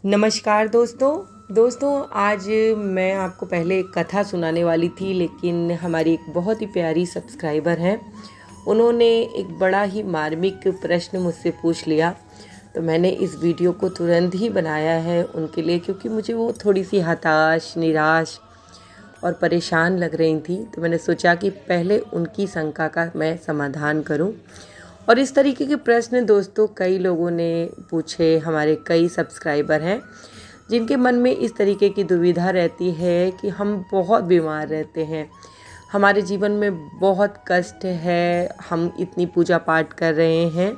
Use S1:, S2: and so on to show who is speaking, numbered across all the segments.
S1: नमस्कार दोस्तों आज मैं आपको पहले एक कथा सुनाने वाली थी, लेकिन हमारी एक बहुत ही प्यारी सब्सक्राइबर हैं, उन्होंने एक बड़ा ही मार्मिक प्रश्न मुझसे पूछ लिया। तो मैंने इस वीडियो को तुरंत ही बनाया है उनके लिए, क्योंकि मुझे वो थोड़ी सी हताश, निराश और परेशान लग रही थी। तो मैंने सोचा कि पहले उनकी शंका का मैं समाधान करूं। और इस तरीके के प्रश्न दोस्तों कई लोगों ने पूछे, हमारे कई सब्सक्राइबर हैं जिनके मन में इस तरीके की दुविधा रहती है कि हम बहुत बीमार रहते हैं, हमारे जीवन में बहुत कष्ट है, हम इतनी पूजा पाठ कर रहे हैं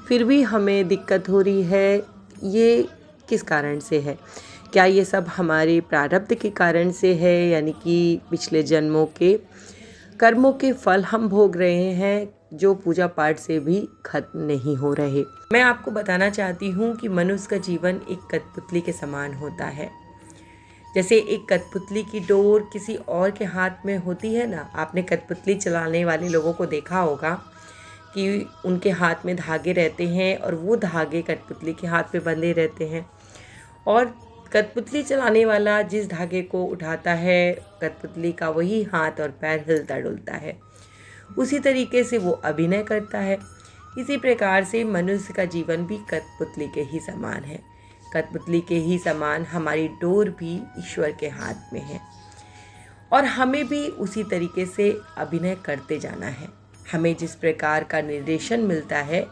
S1: फिर भी हमें दिक्कत हो रही है, ये किस कारण से है? क्या ये सब हमारे प्रारब्ध के कारण से है, यानी कि पिछले जन्मों के कर्मों के फल हम भोग रहे हैं जो पूजा पाठ से भी खत्म नहीं हो रहे। मैं आपको बताना चाहती हूँ कि मनुष्य का जीवन एक कठपुतली के समान होता है। जैसे एक कठपुतली की डोर किसी और के हाथ में होती है ना, आपने कठपुतली चलाने वाले लोगों को देखा होगा कि उनके हाथ में धागे रहते हैं और वो धागे कठपुतली के हाथ पे बंधे रहते हैं, और कठपुतली चलाने वाला जिस धागे को उठाता है, कठपुतली का वही हाथ और पैर हिलता डुलता है, उसी तरीके से वो अभिनय करता है। इसी प्रकार से मनुष्य का जीवन भी कठपुतली के ही समान है। कठपुतली के ही समान हमारी डोर भी ईश्वर के हाथ में है, और हमें भी उसी तरीके से अभिनय करते जाना है। हमें जिस प्रकार का निर्देशन मिलता है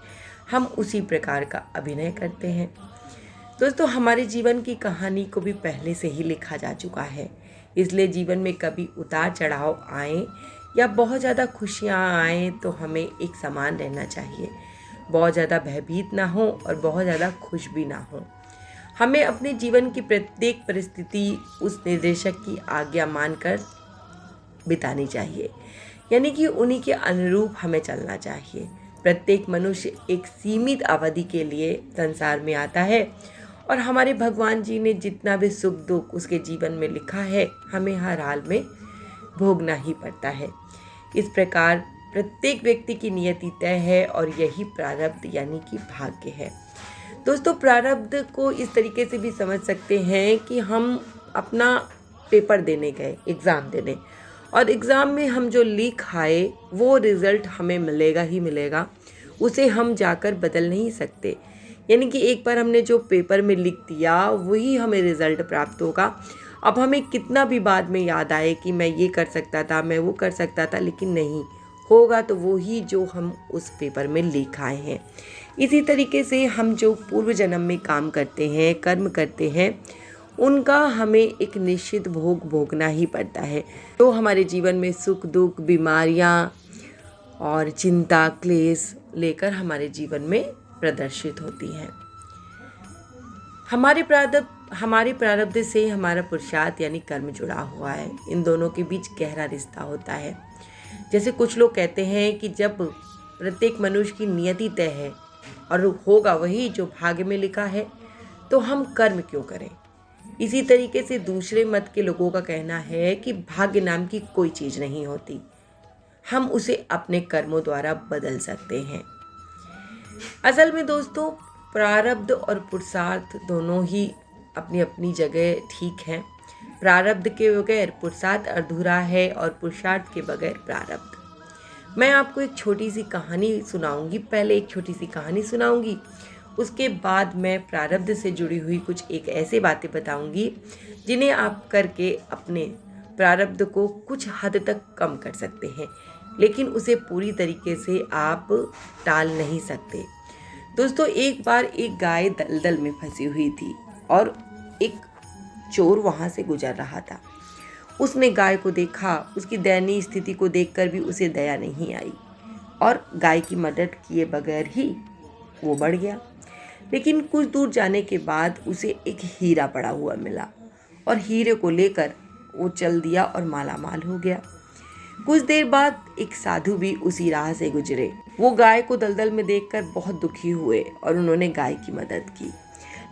S1: हम उसी प्रकार का अभिनय करते हैं। दोस्तों, हमारे जीवन की कहानी को भी पहले से ही लिखा जा चुका है, इसलिए जीवन में कभी उतार चढ़ाव आए या बहुत ज़्यादा खुशियाँ आएँ तो हमें एक समान रहना चाहिए। बहुत ज़्यादा भयभीत ना हो और बहुत ज़्यादा खुश भी ना हो। हमें अपने जीवन की प्रत्येक परिस्थिति उस निर्देशक की आज्ञा मानकर बितानी चाहिए, यानी कि उन्हीं के अनुरूप हमें चलना चाहिए। प्रत्येक मनुष्य एक सीमित अवधि के लिए संसार में आता है, और हमारे भगवान जी ने जितना भी सुख दुख उसके जीवन में लिखा है हमें हर हाल में भोगना ही पड़ता है। इस प्रकार प्रत्येक व्यक्ति की नियति तय है, और यही प्रारब्ध यानी कि भाग्य है। दोस्तों, प्रारब्ध को इस तरीके से भी समझ सकते हैं कि हम अपना पेपर देने गए, एग्ज़ाम देने, और एग्ज़ाम में हम जो लिख आए वो रिज़ल्ट हमें मिलेगा ही मिलेगा, उसे हम जाकर बदल नहीं सकते। यानी कि एक बार हमने जो पेपर में लिख दिया वही हमें रिज़ल्ट प्राप्त होगा। अब हमें कितना भी बाद में याद आए कि मैं ये कर सकता था, मैं वो कर सकता था, लेकिन नहीं होगा तो वो ही जो हम उस पेपर में लिख आए हैं। इसी तरीके से हम जो पूर्व जन्म में काम करते हैं, कर्म करते हैं, उनका हमें एक निश्चित भोग भोगना ही पड़ता है। तो हमारे जीवन में सुख दुख, बीमारियाँ और चिंता, क्लेश लेकर हमारे जीवन में प्रदर्शित होती हैं। हमारे प्रारब्ध से हमारा पुरुषार्थ यानी कर्म जुड़ा हुआ है। इन दोनों के बीच गहरा रिश्ता होता है। जैसे कुछ लोग कहते हैं कि जब प्रत्येक मनुष्य की नियति तय है और होगा वही जो भाग्य में लिखा है, तो हम कर्म क्यों करें। इसी तरीके से दूसरे मत के लोगों का कहना है कि भाग्य नाम की कोई चीज़ नहीं होती, हम उसे अपने कर्मों द्वारा बदल सकते हैं। असल में दोस्तों, प्रारब्ध और पुरुषार्थ दोनों ही अपनी अपनी जगह ठीक हैं। प्रारब्ध के बगैर पुरुषार्थ अधूरा है, और पुरुषार्थ के बगैर प्रारब्ध। मैं आपको एक छोटी सी कहानी सुनाऊंगी। पहले एक छोटी सी कहानी सुनाऊंगी, उसके बाद मैं प्रारब्ध से जुड़ी हुई कुछ एक ऐसे बातें बताऊंगी जिन्हें आप करके अपने प्रारब्ध को कुछ हद तक कम कर सकते हैं, लेकिन उसे पूरी तरीके से आप टाल नहीं सकते। दोस्तों, एक बार एक गाय दलदल में फंसी हुई थी और एक चोर वहाँ से गुजर रहा था। उसने गाय को देखा, उसकी दयनीय स्थिति को देखकर भी उसे दया नहीं आई, और गाय की मदद किए बगैर ही वो बढ़ गया। लेकिन कुछ दूर जाने के बाद उसे एक हीरा पड़ा हुआ मिला, और हीरे को लेकर वो चल दिया और मालामाल हो गया। कुछ देर बाद एक साधु भी उसी राह से गुजरे। वो गाय को दलदल में देखकर बहुत दुखी हुए और उन्होंने गाय की मदद की।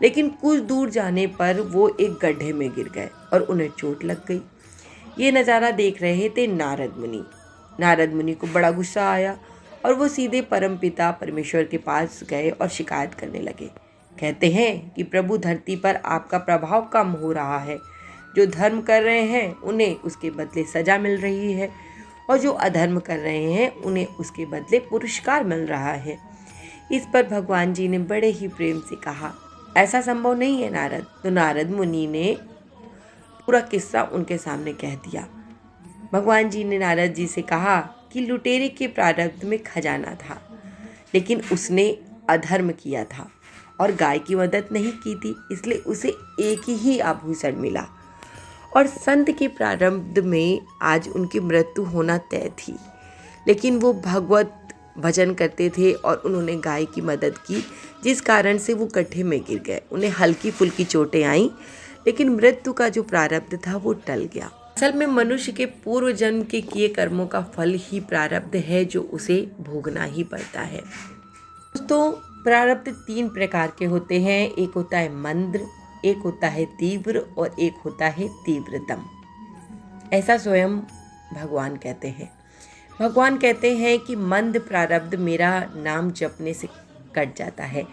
S1: लेकिन कुछ दूर जाने पर वो एक गड्ढे में गिर गए और उन्हें चोट लग गई। ये नज़ारा देख रहे थे नारद मुनि। नारद मुनि को बड़ा गुस्सा आया और वो सीधे परमपिता परमेश्वर के पास गए और शिकायत करने लगे। कहते हैं कि प्रभु धरती पर आपका प्रभाव कम हो रहा है। जो धर्म कर रहे हैं उन्हें उसके बदले सजा मिल रही है, और जो अधर्म कर रहे हैं उन्हें उसके बदले पुरस्कार मिल रहा है। इस पर भगवान जी ने बड़े ही प्रेम से कहा, ऐसा संभव नहीं है नारद। तो नारद मुनि ने पूरा किस्सा उनके सामने कह दिया। भगवान जी ने नारद जी से कहा कि लुटेरे के प्रारब्ध में खजाना था, लेकिन उसने अधर्म किया था और गाय की मदद नहीं की थी, इसलिए उसे एक ही आभूषण मिला। और संत के प्रारब्ध में आज उनकी मृत्यु होना तय थी, लेकिन वो भगवत भजन करते थे और उन्होंने गाय की मदद की, जिस कारण से वो गड्ढे में गिर गए। उन्हें हल्की फुल्की चोटें आईं, लेकिन मृत्यु का जो प्रारब्ध था वो टल गया। असल में मनुष्य के पूर्व जन्म के किए कर्मों का फल ही प्रारब्ध है, जो उसे भोगना ही पड़ता है। दोस्तों, प्रारब्ध 3 प्रकार के होते हैं। एक होता है मंद, एक होता है तीव्र और एक होता है तीव्रतम। ऐसा स्वयं भगवान कहते हैं। भगवान कहते हैं कि मंद प्रारब्ध मेरा नाम जपने से कट जाता है,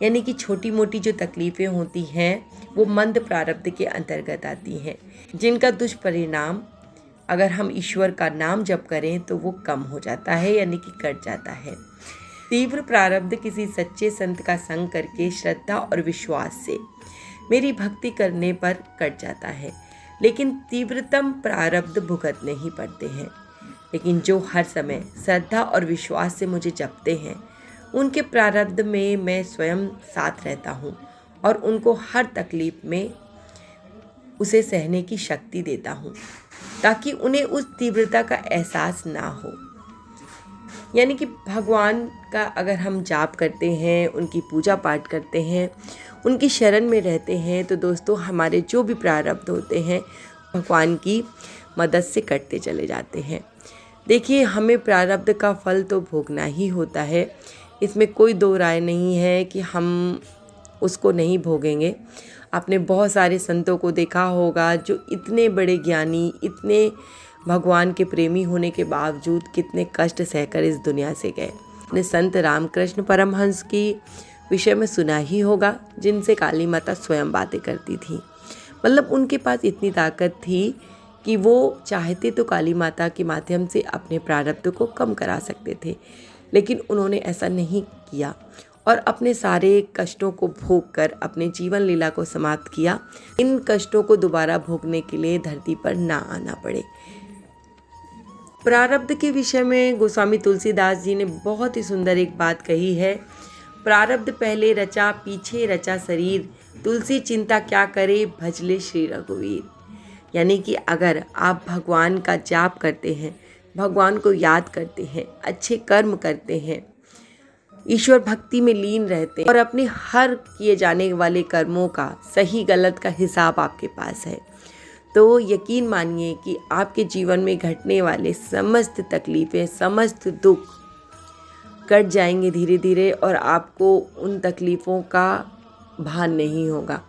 S1: यानी कि छोटी मोटी जो तकलीफ़ें होती हैं वो मंद प्रारब्ध के अंतर्गत आती हैं, जिनका दुष्परिणाम अगर हम ईश्वर का नाम जप करें तो वो कम हो जाता है, यानी कि कट जाता है। तीव्र प्रारब्ध किसी सच्चे संत का संग करके श्रद्धा और विश्वास से मेरी भक्ति करने पर कट जाता है, लेकिन तीव्रतम प्रारब्ध भुगतने ही पड़ते हैं। लेकिन जो हर समय श्रद्धा और विश्वास से मुझे जपते हैं, उनके प्रारब्ध में मैं स्वयं साथ रहता हूँ और उनको हर तकलीफ में उसे सहने की शक्ति देता हूँ, ताकि उन्हें उस तीव्रता का एहसास ना हो। यानी कि भगवान का अगर हम जाप करते हैं, उनकी पूजा पाठ करते हैं, उनकी शरण में रहते हैं, तो दोस्तों हमारे जो भी प्रारब्ध होते हैं भगवान की मदद से कटते चले जाते हैं। देखिए, हमें प्रारब्ध का फल तो भोगना ही होता है, इसमें कोई दो राय नहीं है कि हम उसको नहीं भोगेंगे। आपने बहुत सारे संतों को देखा होगा जो इतने बड़े ज्ञानी, इतने भगवान के प्रेमी होने के बावजूद कितने कष्ट सहकर इस दुनिया से गए। आपने संत रामकृष्ण परमहंस की विषय में सुना ही होगा, जिनसे काली माता स्वयं बातें करती थी। मतलब उनके पास इतनी ताकत थी कि वो चाहते तो काली माता के माध्यम से अपने प्रारब्ध को कम करा सकते थे, लेकिन उन्होंने ऐसा नहीं किया और अपने सारे कष्टों को भोग कर अपने जीवन लीला को समाप्त किया। इन कष्टों को दोबारा भोगने के लिए धरती पर ना आना पड़े। प्रारब्ध के विषय में गोस्वामी तुलसीदास जी ने बहुत ही सुंदर एक बात कही है। प्रारब्ध पहले रचा, पीछे रचा शरीर, तुलसी चिंता क्या करे, भजले श्री रघुवीर। यानी कि अगर आप भगवान का जाप करते हैं, भगवान को याद करते हैं, अच्छे कर्म करते हैं, ईश्वर भक्ति में लीन रहते हैं और अपने हर किए जाने वाले कर्मों का सही गलत का हिसाब आपके पास है, तो यकीन मानिए कि आपके जीवन में घटने वाले समस्त तकलीफ़ें, समस्त दुख कट जाएंगे धीरे धीरे और आपको उन तकलीफ़ों का भान नहीं होगा।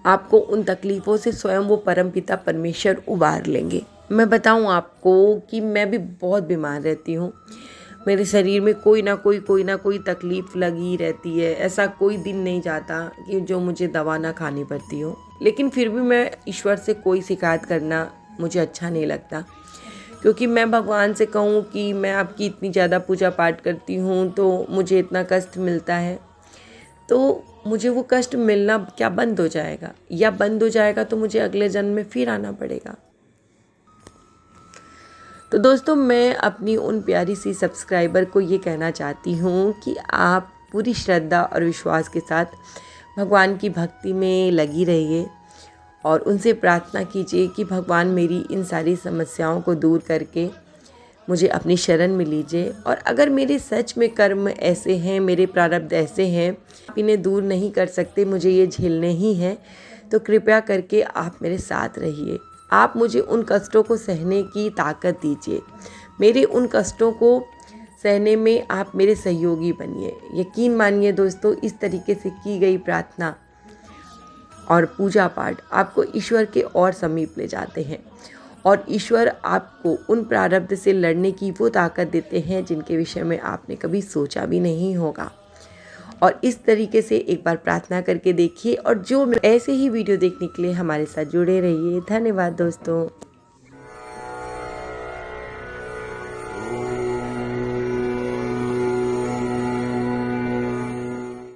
S1: आपको उन तकलीफ़ों से स्वयं वो परमपिता परमेश्वर उबार लेंगे। मैं बताऊं आपको कि मैं भी बहुत बीमार रहती हूँ। मेरे शरीर में कोई ना कोई तकलीफ़ लगी रहती है। ऐसा कोई दिन नहीं जाता कि जो मुझे दवा ना खानी पड़ती हो, लेकिन फिर भी मैं ईश्वर से कोई शिकायत करना मुझे अच्छा नहीं लगता, क्योंकि मैं भगवान से कहूँ कि मैं आपकी इतनी ज़्यादा पूजा पाठ करती हूँ तो मुझे इतना कष्ट मिलता है, तो मुझे वो कष्ट मिलना क्या बंद हो जाएगा? या बंद हो जाएगा तो मुझे अगले जन्म में फिर आना पड़ेगा। तो दोस्तों, मैं अपनी उन प्यारी सी सब्सक्राइबर को ये कहना चाहती हूँ कि आप पूरी श्रद्धा और विश्वास के साथ भगवान की भक्ति में लगी रहिए और उनसे प्रार्थना कीजिए कि भगवान मेरी इन सारी समस्याओं को दूर करके मुझे अपनी शरण में लीजिए। और अगर मेरे सच में कर्म ऐसे हैं, मेरे प्रारब्ध ऐसे हैं, आप इन्हें दूर नहीं कर सकते, मुझे ये झेलने ही हैं, तो कृपया करके आप मेरे साथ रहिए। आप मुझे उन कष्टों को सहने की ताकत दीजिए। मेरे उन कष्टों को सहने में आप मेरे सहयोगी बनिए। यकीन मानिए दोस्तों, इस तरीके से की गई प्रार्थना और पूजा पाठ आपको ईश्वर के और समीप ले जाते हैं और ईश्वर आपको उन प्रारब्ध से लड़ने की वो ताकत देते हैं जिनके विषय में आपने कभी सोचा भी नहीं होगा। और इस तरीके से एक बार प्रार्थना करके देखिए और जो ऐसे ही वीडियो देखने के लिए हमारे साथ जुड़े रहिए। धन्यवाद दोस्तों।